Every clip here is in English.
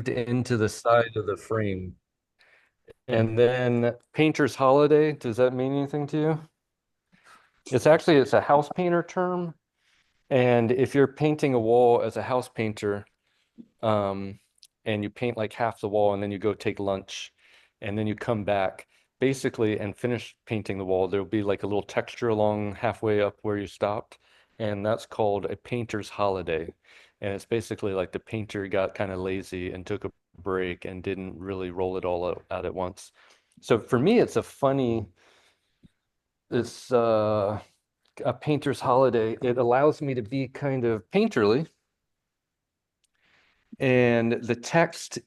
engraved into the side of the frame. And then painter's holiday, does that mean anything to you? It's a house painter term. And if you're painting a wall as a house painter, um, and you paint like half the wall and then you go take lunch and then you come back basically and finish painting the wall, there'll be like a little texture along halfway up where you stopped. And that's called a painter's holiday. And it's basically like the painter got kind of lazy and took a break and didn't really roll it all out at once. So for me, it's a painter's holiday. It allows me to be kind of painterly, and the text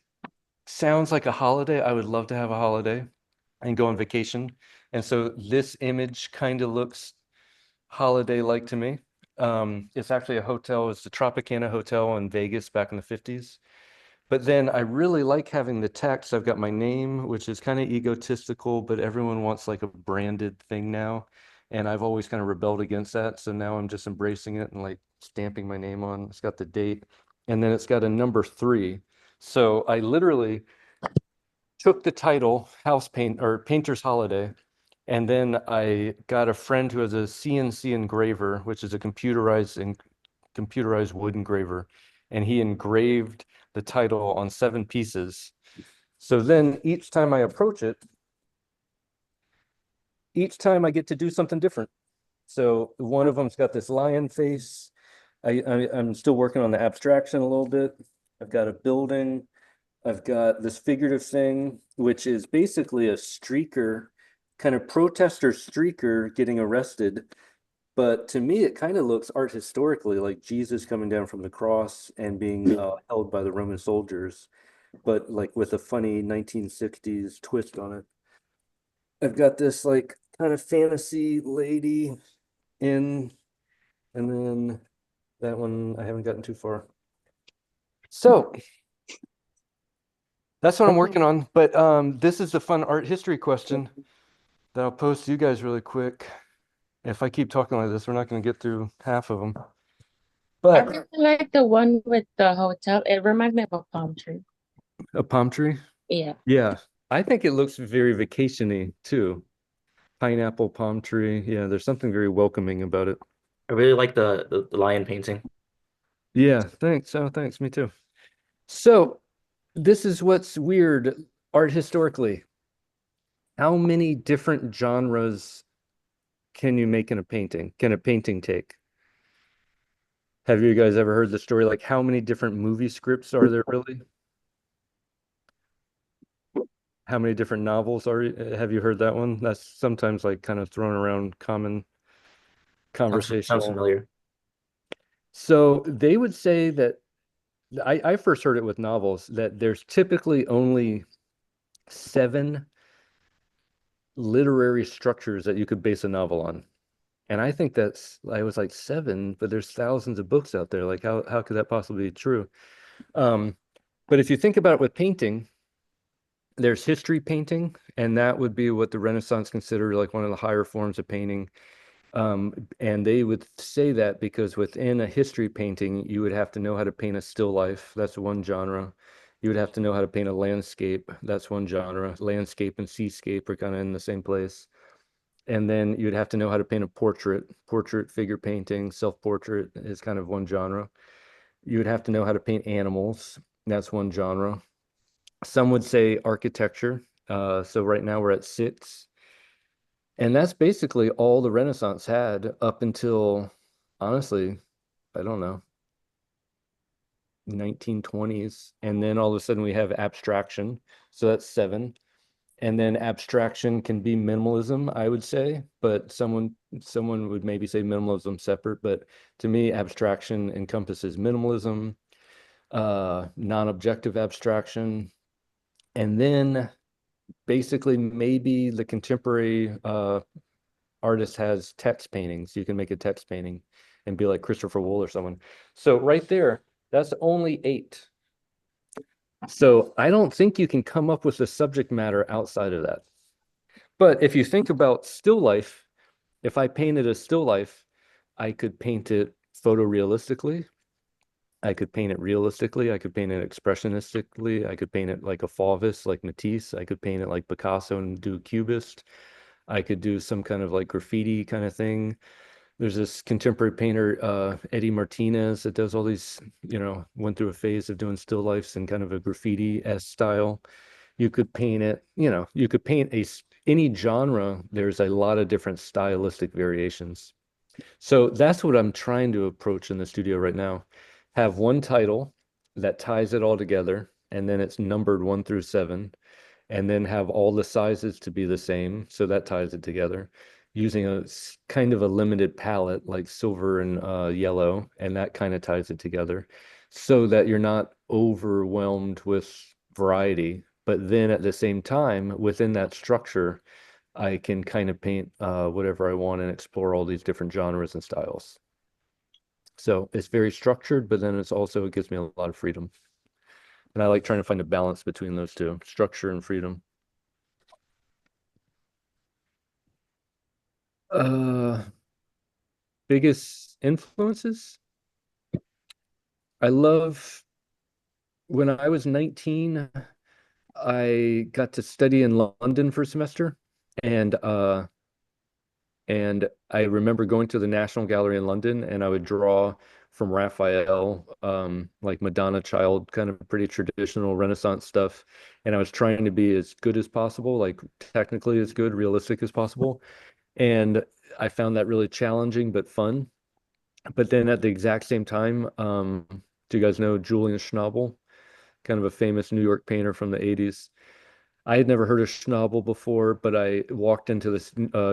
sounds like a holiday. I would love to have a holiday and go on vacation. And so this image kind of looks holiday-like to me. It's actually a hotel. It's the Tropicana Hotel in Vegas back in the 50s. But then I really like having the text. I've got my name, which is kind of egotistical, but everyone wants like a branded thing now. And I've always kind of rebelled against that. So now I'm just embracing it and like stamping my name on. It's got the date, and then it's got a number 3. So I literally took the title House Paint or Painter's Holiday, and then I got a friend who has a CNC engraver, which is a computerized wood engraver, and he engraved the title on 7 pieces. So then each time I approach it, each time I get to do something different. So one of them's got this lion face. I'm still working on the abstraction a little bit. I've got a building. I've got this figurative thing, which is basically a streaker, kind of protester streaker getting arrested. But to me, it kind of looks art historically like Jesus coming down from the cross and being held by the Roman soldiers, but like with a funny 1960s twist on it. I've got this like kind of fantasy lady in, and then that one I haven't gotten too far. So that's what I'm working on. But this is a fun art history question that I'll post to you guys really quick. If I keep talking like this, we're not going to get through half of them. I But really like the one with the hotel. It reminds me of a palm tree. a palm tree? Yeah. Yeah. I think it looks very vacation-y too. Pineapple palm tree. Yeah, there's something very welcoming about it. I really like the lion painting. Yeah, thanks. Oh, thanks. Me too. So this is what's weird art historically. How many different genres can you make in a painting? Can a painting take? Have you guys ever heard the story? Like, how many different movie scripts are there really? How many different novels are, have you heard that one? That's sometimes like kind of thrown around common Sounds conversational. familiar. So they would say that I first heard it with novels that there's typically only 7 literary structures that you could base a novel on. And I think I was like 7, but there's thousands of books out there. Like how could that possibly be true? Um, but if you think about it with painting, there's history painting, and that would be what the Renaissance considered like one of the higher forms of painting. And they would say that because within a history painting, you would have to know how to paint a still life. That's one genre. You would have to know how to paint a landscape. That's one genre. Landscape and seascape are kind of in the same place. And then you'd have to know how to paint a portrait. Portrait, figure painting, self-portrait is kind of one genre. You would have to know how to paint animals. That's one genre. Some would say architecture. So right now we're at 6. And that's basically all the Renaissance had up until, honestly, I don't know, 1920s. And then all of a sudden we have abstraction. So that's 7. And then abstraction can be minimalism, I would say, but someone would maybe say minimalism separate. But to me, abstraction encompasses minimalism, non-objective abstraction, and then basically maybe the contemporary artist has text paintings. You can make a text painting and be like Christopher Wool or someone. So right there, that's only 8. So I don't think you can come up with the subject matter outside of that. But if you think about still life, if I painted a still life, I could paint it photorealistically. I could paint it realistically. I could paint it expressionistically. I could paint it like a Fauvis, like Matisse. I could paint it like Picasso and do Cubist. I could do some kind of like graffiti kind of thing. There's this contemporary painter, Eddie Martinez, that does all these, went through a phase of doing still lifes in kind of a graffiti-esque style. You could paint it, you could paint any genre. There's a lot of different stylistic variations. So that's what I'm trying to approach in the studio right now. Have one title that ties it all together, and then it's numbered 1 through 7, and then have all the sizes to be the same. So that ties it together using a kind of a limited palette like silver and yellow, and that kind of ties it together so that you're not overwhelmed with variety. But then at the same time, within that structure, I can kind of paint whatever I want and explore all these different genres and styles. So it's very structured, but then it gives me a lot of freedom. And I like trying to find a balance between those two, structure and freedom. Biggest influences? I love when I was 19, I got to study in London for a semester, and I remember going to the National Gallery in London, and I would draw from Raphael, like Madonna Child, kind of pretty traditional Renaissance stuff. And I was trying to be as good as possible, like technically as good, realistic as possible. And I found that really challenging but fun. But then at the exact same time, do you guys know Julian Schnabel, kind of a famous New York painter from the 80s? I had never heard of Schnabel before, but I walked into this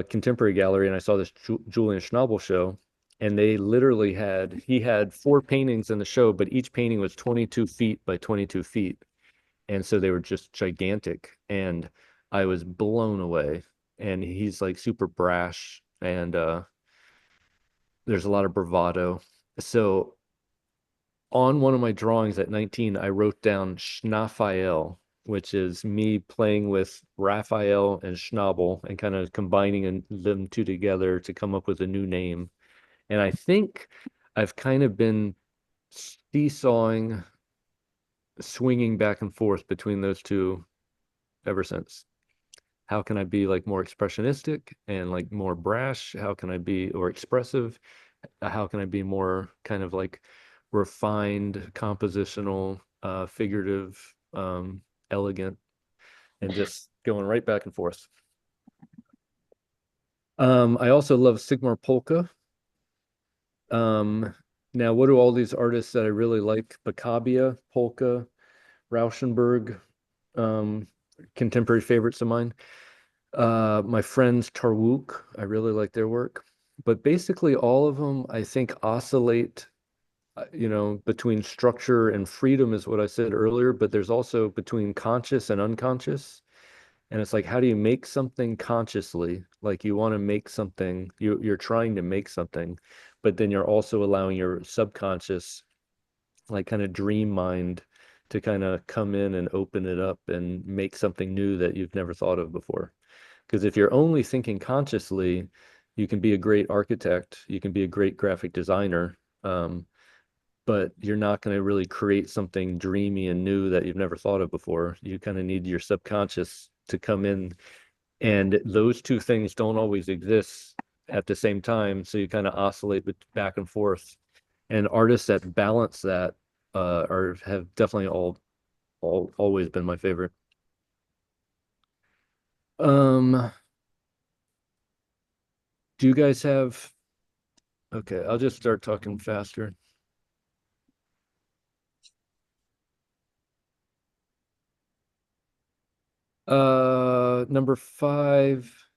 contemporary gallery and I saw this Julian Schnabel show. And he had 4 paintings in the show, but each painting was 22 feet by 22 feet. And so they were just gigantic. And I was blown away. And he's like super brash, and there's a lot of bravado. So on one of my drawings at 19, I wrote down Schnaphael, which is me playing with Raphael and Schnabel and kind of combining them two together to come up with a new name. And I think I've kind of been seesawing, swinging back and forth between those two ever since. How can I be like more expressionistic and like more brash? How can I be or expressive? How can I be more kind of like refined, compositional, figurative, elegant, and just going right back and forth. I also love Sigmar Polka. Now, what do all these artists that I really like? Bacabia, Polka, Rauschenberg, contemporary favorites of mine. My friends Tarwook, I really like their work. But basically all of them, I think, oscillate, between structure and freedom is what I said earlier, but there's also between conscious and unconscious. And it's like, how do you make something consciously? Like you want to make something, you're trying to make something, but then you're also allowing your subconscious, like kind of dream mind, to kind of come in and open it up and make something new that you've never thought of before. Because if you're only thinking consciously, you can be a great architect, you can be a great graphic designer, but you're not going to really create something dreamy and new that you've never thought of before. You kind of need your subconscious to come in, and those two things don't always exist at the same time. So you kind of oscillate back and forth. And artists that balance that have definitely always been my favorite. Do you guys have? Okay, I'll just start talking faster. Number 5.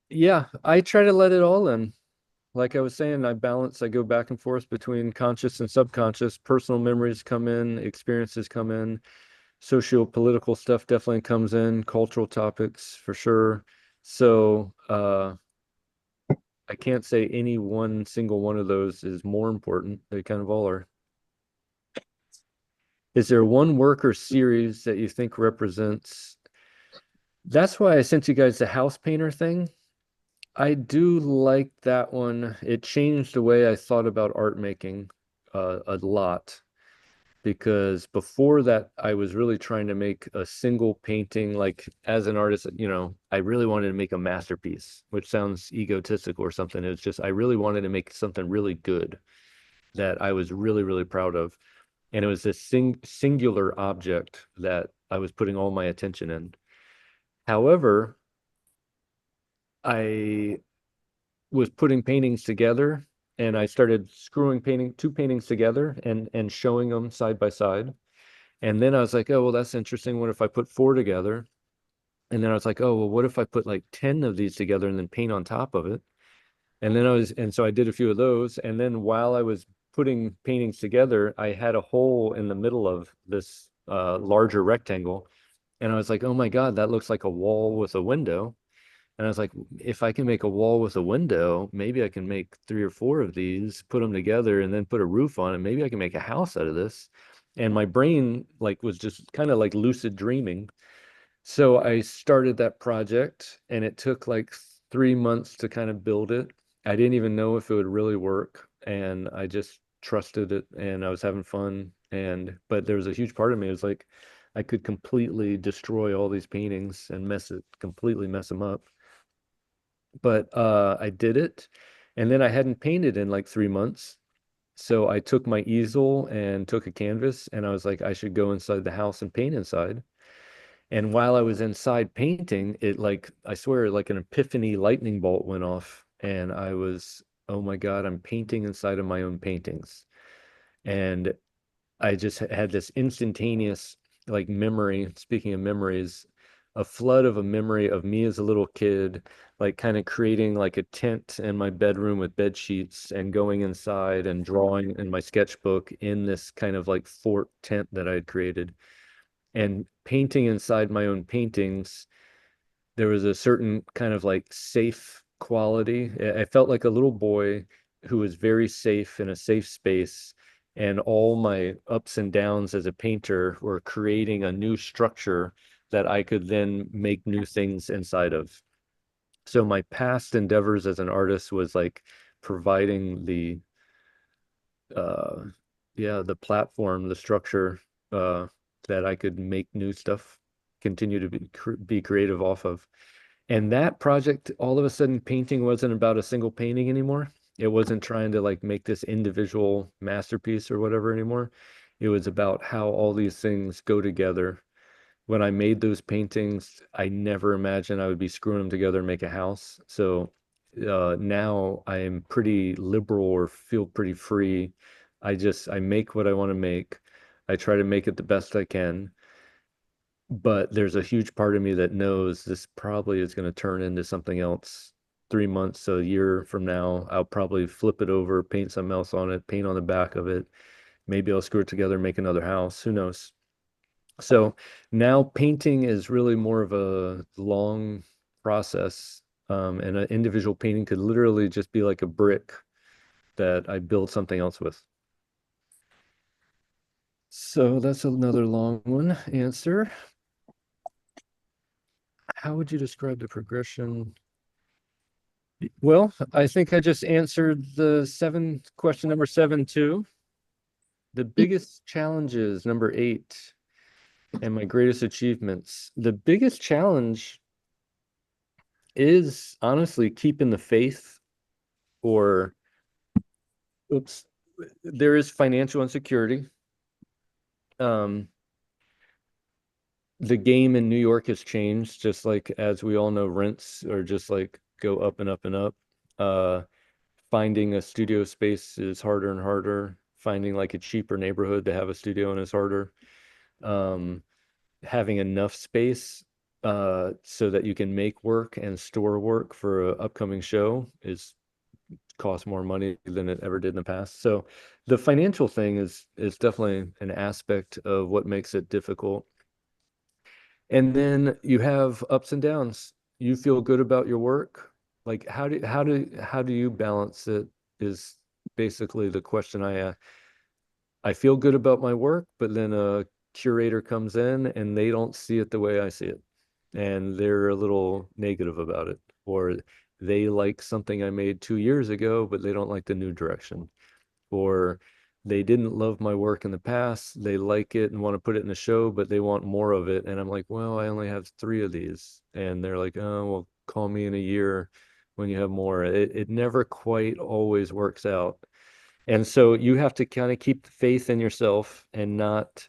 Yeah, I try to let it all in. Like I was saying, I go back and forth between conscious and subconscious. Personal memories come in, experiences come in, socio-political stuff definitely comes in, cultural topics for sure. So, I can't say any one single one of those is more important. They kind of all are. Is there one work or series that you think represents? That's why I sent you guys the house painter thing. I do like that one. It changed the way I thought about art making. a lot because before that I was really trying to make a single painting. Like as an artist, I really wanted to make a masterpiece, which sounds egotistical or something. It's just I really wanted to make something really good that I was really, really proud of. And it was this singular object that I was putting all my attention in. However, I was putting paintings together and I started screwing two paintings together and showing them side by side. And then I was like, oh, well, that's interesting. What if I put four together? And then I was like, oh, well, what if I put like 10 of these together and then paint on top of it? And so I did a few of those. And then while I was putting paintings together, I had a hole in the middle of this larger rectangle. And I was like, oh my God, that looks like a wall with a window. And I was like, if I can make a wall with a window, maybe I can make three or four of these, put them together, and then put a roof on it. Maybe I can make a house out of this. And my brain like was just kind of like lucid dreaming. So I started that project and it took like 3 months to kind of build it. I didn't even know if it would really work. And I just trusted it and I was having fun. But there was a huge part of me. It was like I could completely destroy all these paintings and completely mess them up. But I did it. And then I hadn't painted in like 3 months. So I took my easel and took a canvas and I was like, I should go inside the house and paint inside. And while I was inside painting, it like, I swear, like an epiphany lightning bolt went off. And I was, oh my God, I'm painting inside of my own paintings. And I just had this instantaneous like memory, speaking of memories, a flood of a memory of me as a little kid, like kind of creating like a tent in my bedroom with bed sheets and going inside and drawing in my sketchbook in this kind of like fort tent that I had created and painting inside my own paintings. There was a certain kind of like safe quality. I felt like a little boy who was very safe in a safe space. And all my ups and downs as a painter were creating a new structure that I could then make new things inside of. So my past endeavors as an artist was like providing uh the platform, the structure uh that I could make new stuff, continue to be creative off of. And that project, all of a sudden, painting wasn't about a single painting anymore. It wasn't trying to like make this individual masterpiece or whatever anymore. It was about how all these things go together. When I made those paintings, I never imagined I would be screwing them together and make a house. So now I am pretty liberal or feel pretty free. I make what I want to make. I try to make it the best I can. But there's a huge part of me that knows this probably is going to turn into something else. 3 months, a year from now, I'll probably flip it over, paint something else on it, paint on the back of it. Maybe I'll screw it together and make another house. Who knows? So now painting is really more of a long process. And an individual painting could literally just be like a brick that I build something else with. So that's another long one answer. How would you describe the progression? Well, I think I just answered the question number seven too. The biggest challenges, number eight, and my greatest achievements. The biggest challenge is honestly keeping the faith, or oops, there is financial insecurity. Um, the game in New York has changed, just like as we all know, rents are just like go up and up and up. Uh, Finding a studio space is harder and harder. Finding like a cheaper neighborhood to have a studio in is harder. Um, Having enough space so that you can make work and store work for an upcoming show is costs more money than it ever did in the past. So the financial thing is definitely an aspect of what makes it difficult. And then you have ups and downs. You feel good about your work. Like how do you balance it is basically the question I ask. I feel good about my work, but then a curator comes in and they don't see it the way I see it. And they're a little negative about it. Or they like something I made 2 years ago, but they don't like the new direction. Or They didn't love my work in the past. They like it and want to put it in the show, but they want more of it. And I'm like, well, I only have 3 of these. And they're like, oh, well, call me in a year when you have more. It never quite always works out. And so you have to kind of keep faith in yourself and not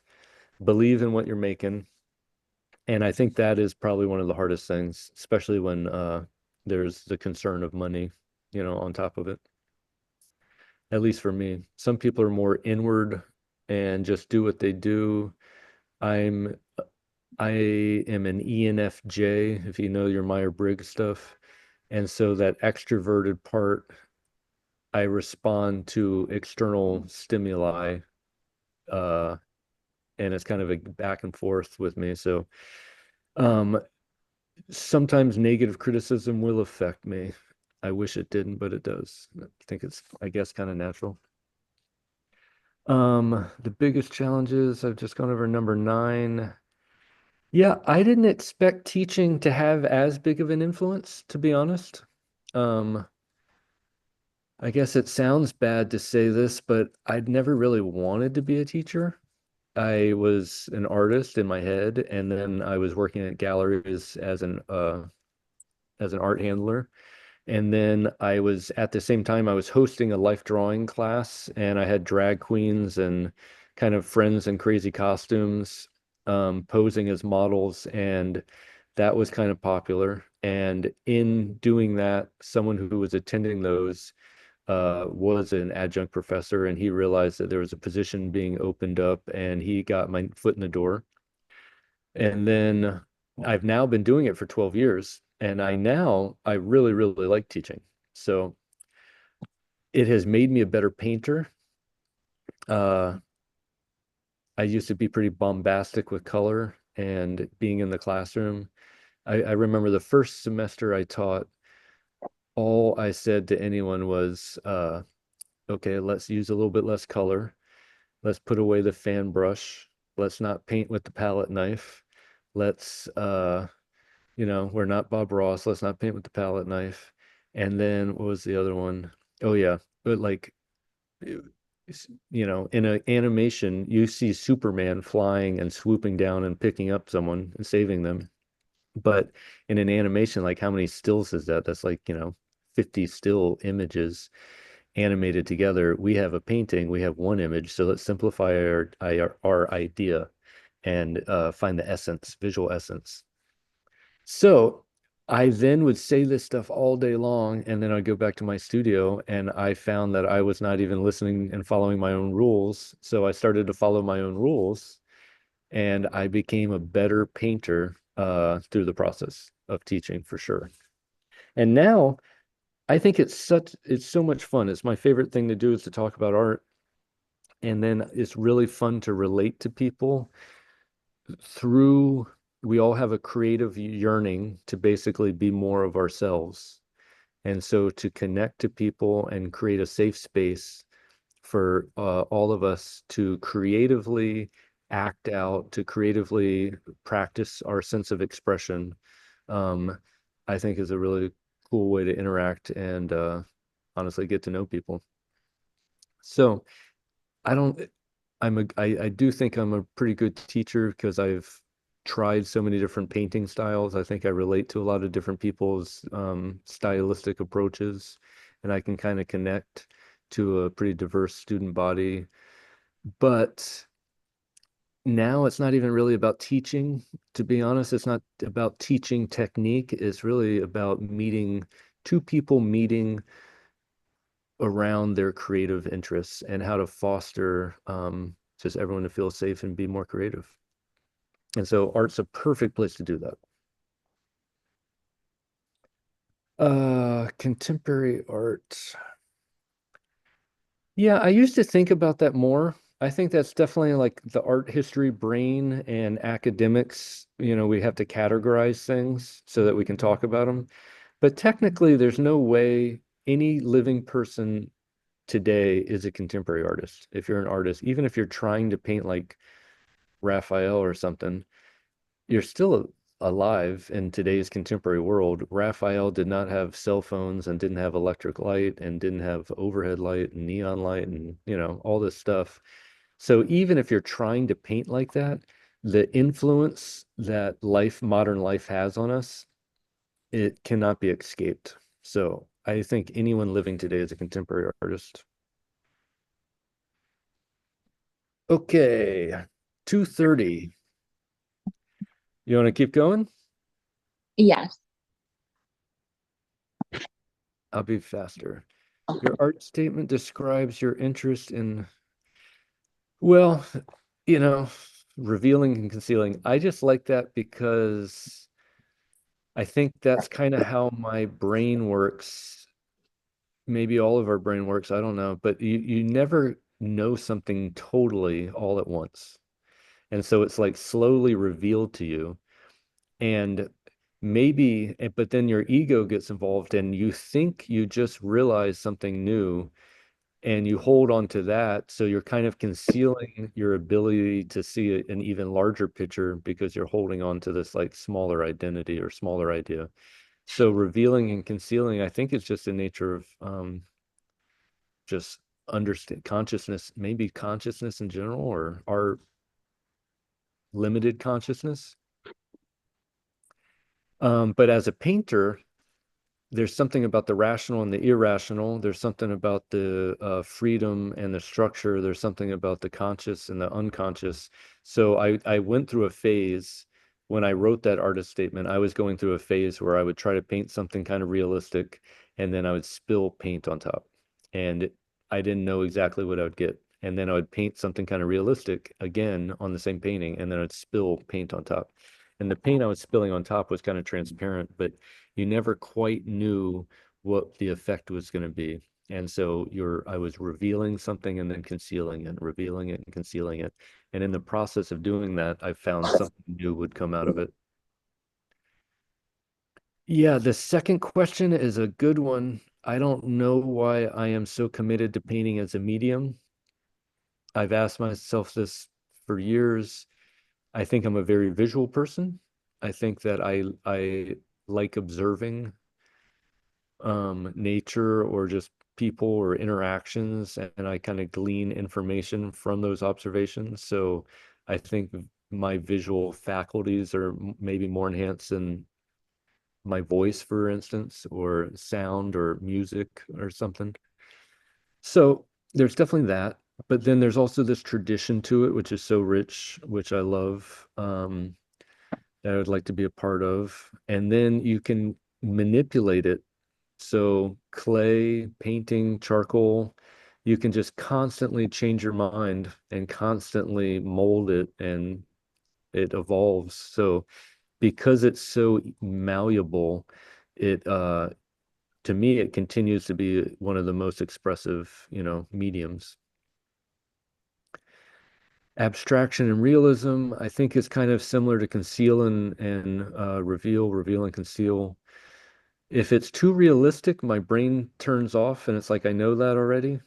believe in what you're making. And I think that is probably one of the hardest things, especially when there's the concern of money, on top of it. At least for me. Some people are more inward and just do what they do. I'm I am an ENFJ, if you know your Myers-Briggs stuff. And so that extroverted part, I respond to external stimuli, uh, and it's kind of a back and forth with me. So um, sometimes negative criticism will affect me. I wish it didn't, but it does. I think it's, I guess, kind of natural. The biggest challenges, I've just gone over number 9. Yeah, I didn't expect teaching to have as big of an influence, to be honest. Um, I guess it sounds bad to say this, but I'd never really wanted to be a teacher. I was an artist in my head, and then I was working at galleries as an art handler. And then I was at the same time I was hosting a life drawing class, and I had drag queens and kind of friends in crazy costumes posing as models, and that was kind of popular. And in doing that, someone who was attending those was an adjunct professor, and he realized that there was a position being opened up, and he got my foot in the door. And then I've now been doing it for 12 years, and I really, really like teaching. So it has made me a better painter. Uh, I used to be pretty bombastic with color and being in the classroom. I remember the first semester I taught, all I said to anyone was, okay, let's use a little bit less color. Let's put away the fan brush. Let's not paint with the palette knife. Let's we're not Bob Ross. Let's not paint with the palette knife. And then what was the other one? Oh yeah, but like in an animation, you see Superman flying and swooping down and picking up someone and saving them. But in an animation, like how many stills is that? That's like, 50 still images animated together. We have a painting, we have one image. So let's simplify our idea and find the essence, visual essence. So I then would say this stuff all day long, and then I'd go back to my studio, and I found that I was not even listening and following my own rules. So I started to follow my own rules, and I became a better painter through the process of teaching for sure. And now I think it's so much fun. It's my favorite thing to do is to talk about art. And then it's really fun to relate to people through, we all have a creative yearning to basically be more of ourselves. And so to connect to people and create a safe space for all of us to creatively act out, to creatively practice our sense of expression, um, I think is a really cool way to interact and honestly get to know people. So I don't, I do think I'm a pretty good teacher because I've tried so many different painting styles. I think I relate to a lot of different people's stylistic approaches, and I can kind of connect to a pretty diverse student body. But now it's not even really about teaching. To be honest, it's not about teaching technique. It's really about meeting two people meeting around their creative interests and how to foster just everyone to feel safe and be more creative. And so art's a perfect place to do that. Contemporary art. Yeah, I used to think about that more. I think that's definitely like the art history brain and academics, we have to categorize things so that we can talk about them. But technically, there's no way any living person today is a contemporary artist. If you're an artist, even if you're trying to paint like Raphael or something, you're still alive in today's contemporary world. Raphael did not have cell phones and didn't have electric light and didn't have overhead light and neon light and, all this stuff. So even if you're trying to paint like that, the influence that modern life has on us, it cannot be escaped. So I think anyone living today is a contemporary artist. Okay, 2:30. You want to keep going? Yes. I'll be faster. Your art statement describes your interest in, well, you know, revealing and concealing. I just like that because I think that's kind of how my brain works. Maybe all of our brain works, I don't know, but you never know something totally all at once. And so it's like slowly revealed to you. And but then your ego gets involved and you think you just realized something new and you hold on to that. So you're kind of concealing your ability to see an even larger picture because you're holding on to this like smaller identity or smaller idea. So revealing and concealing, I think it's just the nature of just understand consciousness, maybe consciousness in general or our limited consciousness. But as a painter, there's something about the rational and the irrational. There's something about the freedom and the structure. There's something about the conscious and the unconscious. So I went through a phase when I wrote that artist statement. I was going through a phase where I would try to paint something kind of realistic, and then I would spill paint on top, and I didn't know exactly what I would get. And then I would paint something kind of realistic again on the same painting, and then I'd spill paint on top. And the paint I was spilling on top was kind of transparent, but you never quite knew what the effect was going to be. And so I was revealing something and then concealing it, revealing it and concealing it. And in the process of doing that, I found something new would come out of it. Yeah, the second question is a good one. I don't know why I am so committed to painting as a medium. I've asked myself this for years. I think I'm a very visual person. I think that I like observing nature or just people or interactions, and I kind of glean information from those observations. So I think my visual faculties are maybe more enhanced than my voice, for instance, or sound or music or something. So there's definitely that. But then there's also this tradition to it, which is so rich, which I love, that I would like to be a part of. And then you can manipulate it. So clay, painting, charcoal, you can just constantly change your mind and constantly mold it and it evolves. So because it's so malleable, it to me it continues to be one of the most expressive, mediums. Abstraction and realism, I think is kind of similar to conceal and reveal and conceal. If it's too realistic, my brain turns off and it's like I know that already.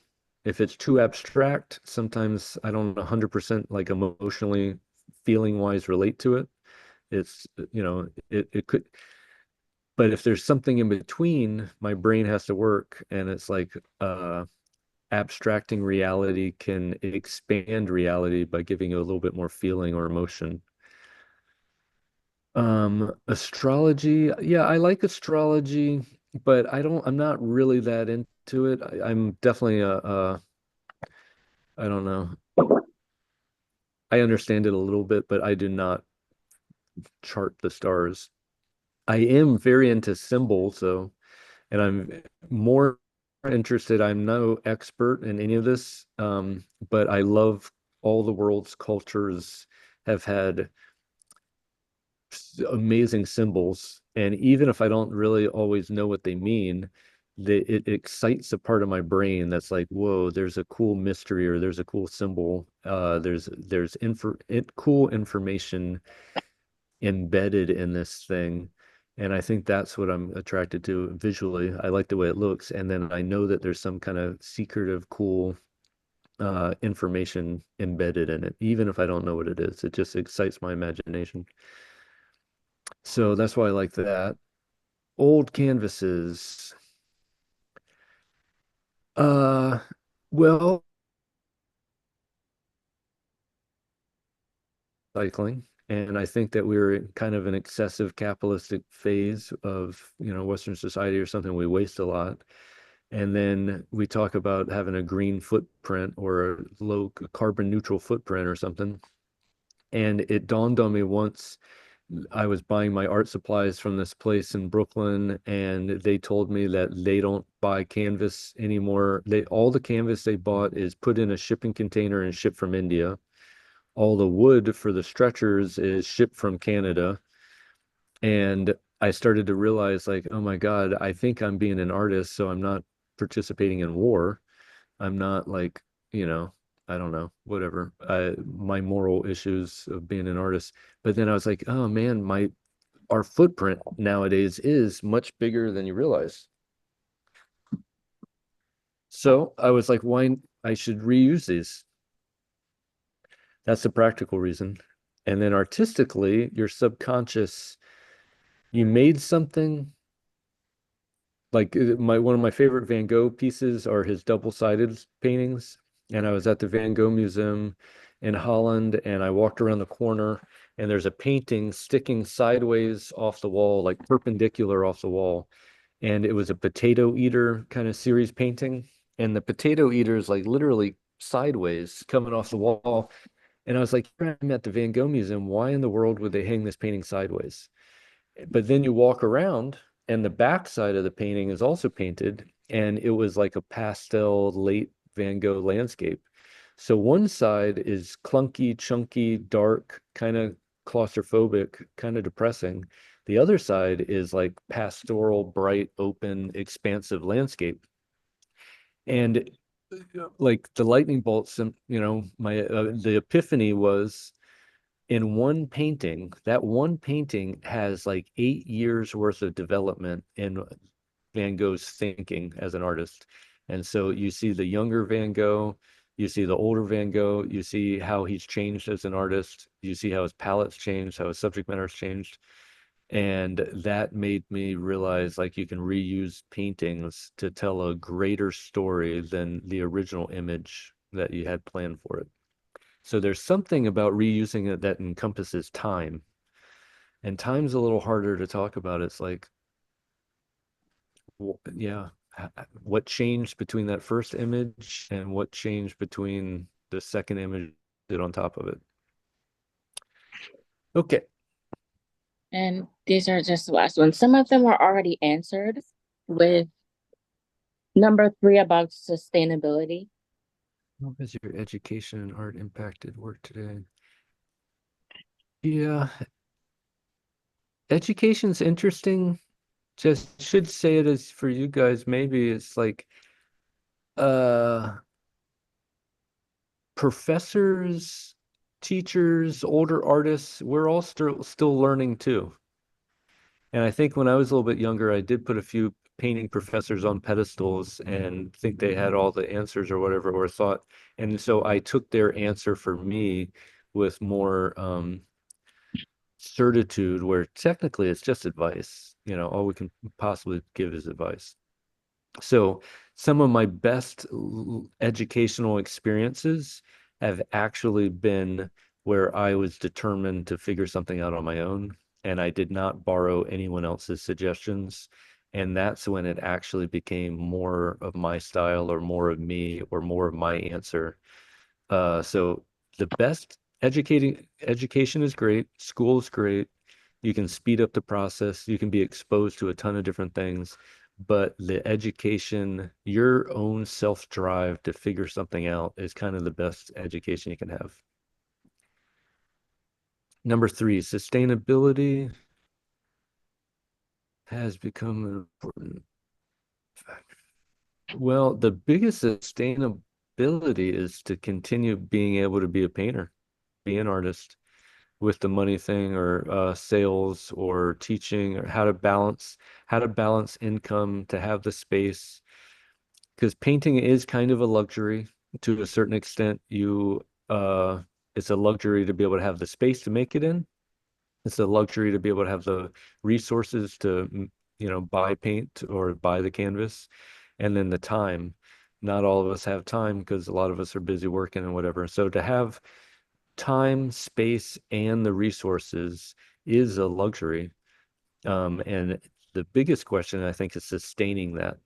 If it's too abstract, sometimes I don't 100% like emotionally, feeling wise relate to it. It's, it could, but if there's something in between, my brain has to work and it's like abstracting reality can expand reality by giving you a little bit more feeling or emotion. Astrology, yeah, I like astrology, but I'm not really that into it. I'm definitely I don't know. I understand it a little bit, but I do not chart the stars. I am very into symbols, though, and I'm more interested. I'm no expert in any of this, but I love all the world's cultures have had amazing symbols. And even if I don't really always know what they mean, it excites a part of my brain that's like, whoa, there's a cool mystery or there's a cool symbol. Cool information embedded in this thing. And I think that's what I'm attracted to visually. I like the way it looks. And then I know that there's some kind of secretive, cool information embedded in it, even if I don't know what it is. It just excites my imagination. So that's why I like that. Old canvases. Uh, well, cycling. And I think that we're in kind of an excessive capitalistic phase of, Western society or something. We waste a lot. And then we talk about having a green footprint or a low carbon neutral footprint or something. And it dawned on me once I was buying my art supplies from this place in Brooklyn, and they told me that they don't buy canvas anymore. All the canvas they bought is put in a shipping container and shipped from India. All the wood for the stretchers is shipped from Canada. And I started to realize, like, oh my God, I think I'm being an artist, so I'm not participating in war. I'm not like, you know, I don't know, whatever. My moral issues of being an artist. But then I was like, oh man, my our footprint nowadays is much bigger than you realize. So I was like, why I should reuse these. That's the practical reason. And then artistically, your subconscious, you made something like my one of my favorite Van Gogh pieces are his double-sided paintings. And I was at the Van Gogh Museum in Holland, and I walked around the corner, and there's a painting sticking sideways off the wall, like perpendicular off the wall. And it was a potato eater kind of series painting. And the potato eater is like literally sideways coming off the wall. And I was like, "Here I'm at the Van Gogh Museum. Why in the world would they hang this painting sideways?" But then you walk around and the back side of the painting is also painted, and it was like a pastel late Van Gogh landscape. So one side is clunky, chunky, dark, kind of claustrophobic, kind of depressing. The other side is like pastoral, bright, open, expansive landscape. And like the lightning bolts, my the epiphany was in one painting. That one painting has like 8 years worth of development in Van Gogh's thinking as an artist. And so you see the younger Van Gogh, you see the older Van Gogh, you see how he's changed as an artist, you see how his palette's changed, how his subject matter's changed. And that made me realize like you can reuse paintings to tell a greater story than the original image that you had planned for it. So there's something about reusing it that encompasses time. And time's a little harder to talk about. It's like, yeah, what changed between that first image and what changed between the second image did on top of it. Okay. And these are just the last ones. Some of them were already answered with number 3 about sustainability. How has your education and art impacted work today? Yeah, education's interesting. Just should say it as for you guys, maybe it's like uh professors, teachers, older artists, we're all still learning too. And I think when I was a little bit younger, I did put a few painting professors on pedestals and think they had all the answers or whatever, or thought. And so I took their answer for me with more certitude, where technically it's just advice. All we can possibly give is advice. So some of my best educational experiences have actually been where I was determined to figure something out on my own, and I did not borrow anyone else's suggestions. And that's when it actually became more of my style or more of me or more of my answer. So the best education is great, school is great. You can speed up the process, you can be exposed to a ton of different things, but the education, your own self-drive to figure something out is kind of the best education you can have. Number 3, sustainability has become an important factor. Well, the biggest sustainability is to continue being able to be a painter, be an artist with the money thing or sales or teaching or how to balance income to have the space, because painting is kind of a luxury to a certain extent. You It's a luxury to be able to have the space to make it in, It's a luxury to be able to have the resources to, buy paint or buy the canvas, and then the time. Not all of us have time because a lot of us are busy working and whatever. So to have time, space, and the resources is a luxury. And the biggest question, I think, is sustaining that,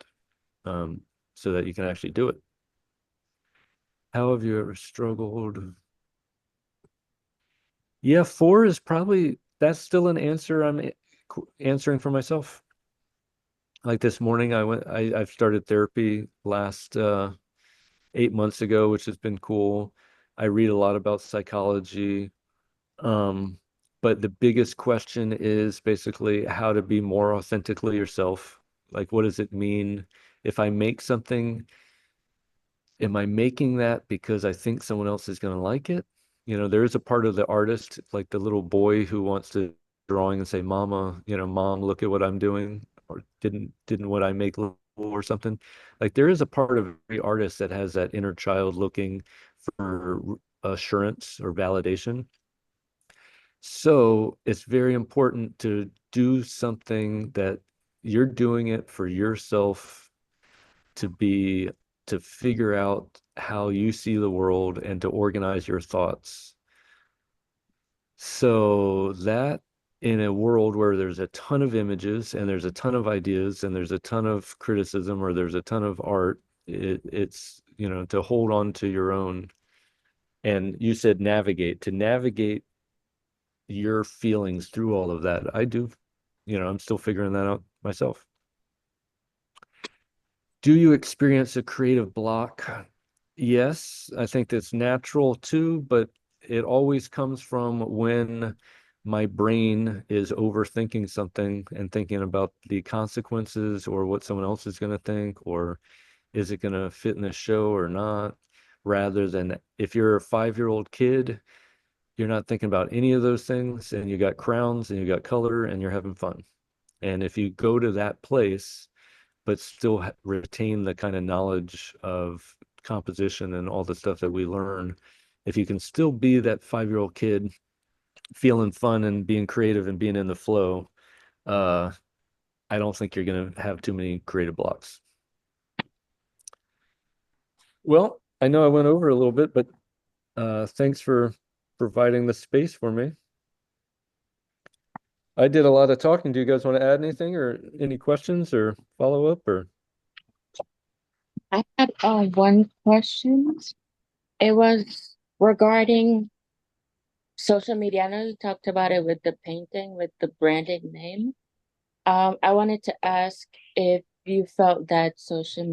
so that you can actually do it. How have you ever struggled? Yeah, four is probably, that's still an answer answering for myself. Like this morning, I've started therapy last 8 months ago, which has been cool. I read a lot about psychology. Um, but the biggest question is basically how to be more authentically yourself. Like, what does it mean if I make something? Am I making that because I think someone else is going to like it? There is a part of the artist, like the little boy who wants to drawing and say, "Mama, mom, look at what I'm doing," or didn't what I make look cool or something. Like there is a part of every artist that has that inner child looking for assurance or validation. So it's very important to do something that you're doing it for yourself to be to figure out how you see the world and to organize your thoughts. So that in a world where there's a ton of images and there's a ton of ideas and there's a ton of criticism or there's a ton of art, it's, to hold on to your own. And you said navigate, to navigate your feelings through all of that. I do, I'm still figuring that out myself. Do you experience a creative block? Yes, I think that's natural too, but it always comes from when my brain is overthinking something and thinking about the consequences or what someone else is going to think, or is it going to fit in the show or not, rather than if you're a 5-year-old kid, you're not thinking about any of those things and you got crowns and you got color and you're having fun. And if you go to that place but still retain the kind of knowledge of composition and all the stuff that we learn, if you can still be that 5-year-old kid feeling fun and being creative and being in the flow, uh, I don't think you're going to have too many creative blocks. Well, I know I went over a little bit, but thanks for providing the space for me. I did a lot of talking. Do you guys want to add anything or any questions or follow up or? I had one question. It was regarding social media. I know you talked about it with the painting, with the branding name. I wanted to ask if you felt that social